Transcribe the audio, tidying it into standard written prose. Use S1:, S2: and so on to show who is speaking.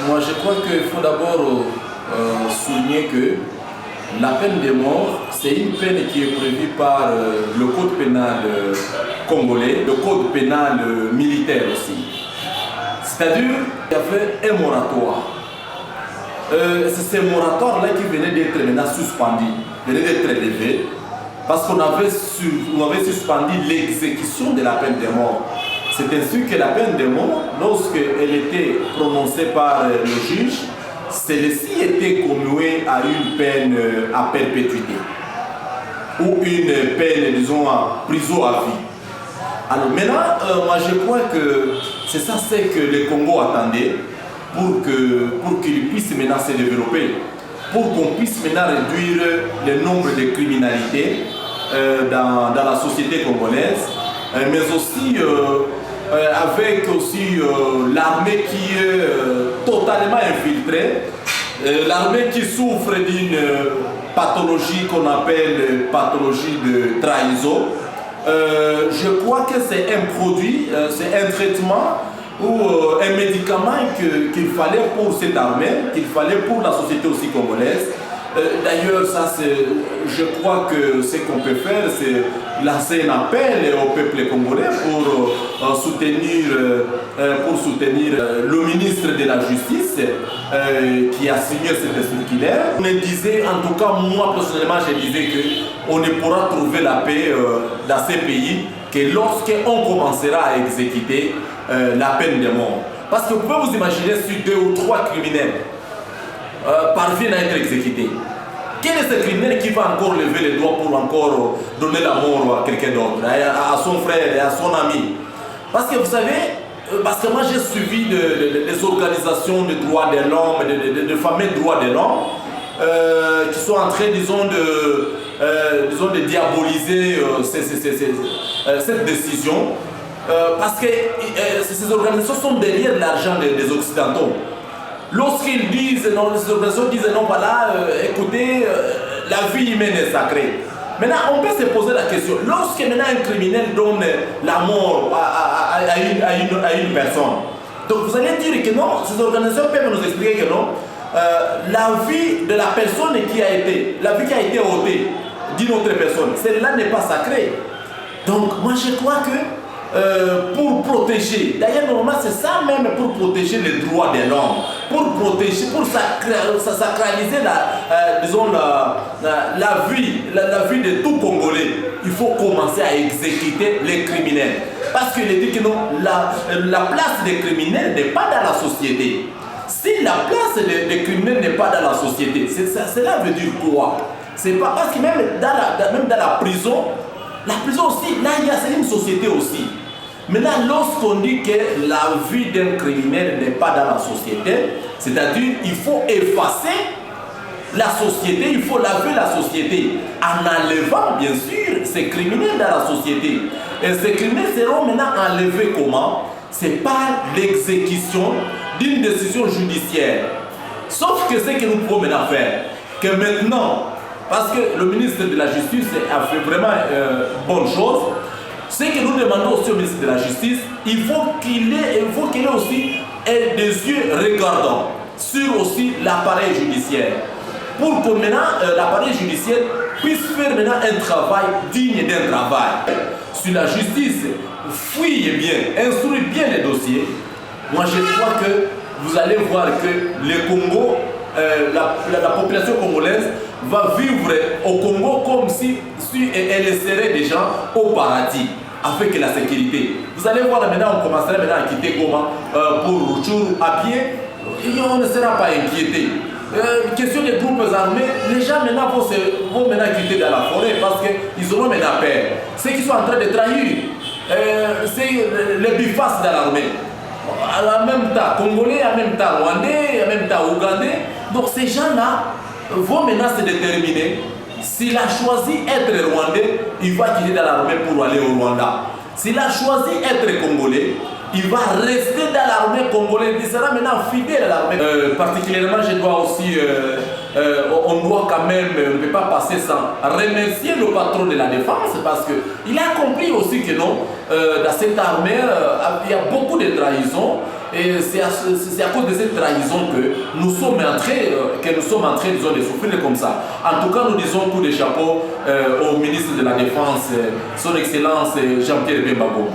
S1: Moi, je crois qu'il faut d'abord souligner que la peine de mort, c'est une peine qui est prévue par le code pénal congolais, le code pénal militaire aussi. C'est-à-dire qu'il y avait un moratoire. C'est ce moratoire-là qui venait d'être maintenant suspendu, venait d'être élevé, parce qu'on avait suspendu l'exécution de la peine de mort. C'est ainsi que la peine de mort, lorsqu'elle était prononcée par le juge, celle-ci était commuée à une peine à perpétuité ou une peine, disons, à prison à vie. Alors maintenant, moi je crois que c'est ça que le Congo attendait pour qu'il puisse maintenant se développer, pour qu'on puisse maintenant réduire le nombre de criminalités dans la société congolaise, mais aussi avec aussi l'armée qui est totalement infiltrée, l'armée qui souffre d'une pathologie qu'on appelle pathologie de trahison. Je crois que c'est un produit, c'est un traitement ou un médicament qu'il fallait pour cette armée, qu'il fallait pour la société aussi congolaise. D'ailleurs, je crois que ce qu'on peut faire, c'est lancer un appel au peuple congolais pour soutenir le ministre de la Justice qui a signé cette circulaire. On disait, en tout cas moi personnellement, je disais qu'on ne pourra trouver la paix dans ces pays que lorsqu'on commencera à exécuter la peine de mort. Parce que vous pouvez vous imaginer si 2 ou 3 criminels parviennent à être exécutés. Quel est ce criminel qui va encore lever les doigts pour encore donner la mort à quelqu'un d'autre, à son frère et à son ami? Parce que vous savez, parce que moi j'ai suivi des organisations de droits de l'homme, de fameux droits de l'homme, qui sont en train, disons, de diaboliser cette décision. Parce que ces organisations sont derrière l'argent des Occidentaux. Lorsqu'ils disent, non, les organisations disent non, voilà, écoutez, la vie humaine est sacrée. Maintenant, on peut se poser la question, lorsque maintenant un criminel donne la mort à une personne, donc vous allez dire que non, ces organisations peuvent nous expliquer que non, la vie de la personne la vie qui a été ôtée d'une autre personne, celle-là n'est pas sacrée. Donc moi je crois que pour protéger, d'ailleurs normalement c'est ça même, pour protéger les droits de l'homme, pour protéger, pour sacraliser la vie de tout Congolais, il faut commencer à exécuter les criminels. Parce qu'il est dit que non, la place des criminels n'est pas dans la société. Si la place des criminels n'est pas dans la société, cela veut dire quoi? C'est pas parce que même dans la prison aussi, là c'est une société aussi. Maintenant, lorsqu'on dit que la vie d'un criminel n'est pas dans la société, c'est-à-dire qu'il faut effacer la société, il faut laver la société en enlevant bien sûr ces criminels dans la société. Et ces criminels seront maintenant enlevés comment? C'est par l'exécution d'une décision judiciaire. Sauf que ce que nous pouvons maintenant faire, que maintenant, parce que le ministre de la Justice a fait vraiment bonne chose, ce que nous demandons aussi au ministre de la Justice, il faut qu'il ait aussi des yeux regardants sur aussi l'appareil judiciaire. Pour que maintenant l'appareil judiciaire puisse faire maintenant un travail digne d'un travail. Si la justice fouille bien, instruit bien les dossiers, moi je crois que vous allez voir que le Congo, la population congolaise va vivre au Congo comme si elle serait déjà au paradis avec la sécurité. Vous allez voir maintenant, on commencera maintenant à quitter Goma pour Rutshuru à pied et on ne sera pas inquiété. Question des groupes armés, les gens maintenant vont maintenant quitter dans la forêt parce qu'ils auront maintenant peur. Ceux qui sont en train de trahir, c'est les bifaces de l'armée. En même temps congolais, en même temps rwandais, en même temps ougandais. Donc ces gens-là vont maintenant se déterminer. S'il a choisi être rwandais, il va quitter dans l'armée pour aller au Rwanda. S'il a choisi être congolais, il va rester dans l'armée congolaise. Il sera maintenant fidèle à l'armée. Particulièrement, je dois aussi, on doit quand même, on ne peut pas passer sans remercier le patron de la défense parce qu'il a compris aussi que non, dans cette armée, il y a beaucoup de trahisons. Et c'est à cause de cette trahison que nous sommes en train disons, de souffrir comme ça. En tout cas, nous disons coup de chapeau au ministre de la Défense, son Excellence Jean-Pierre Bemba Bongo.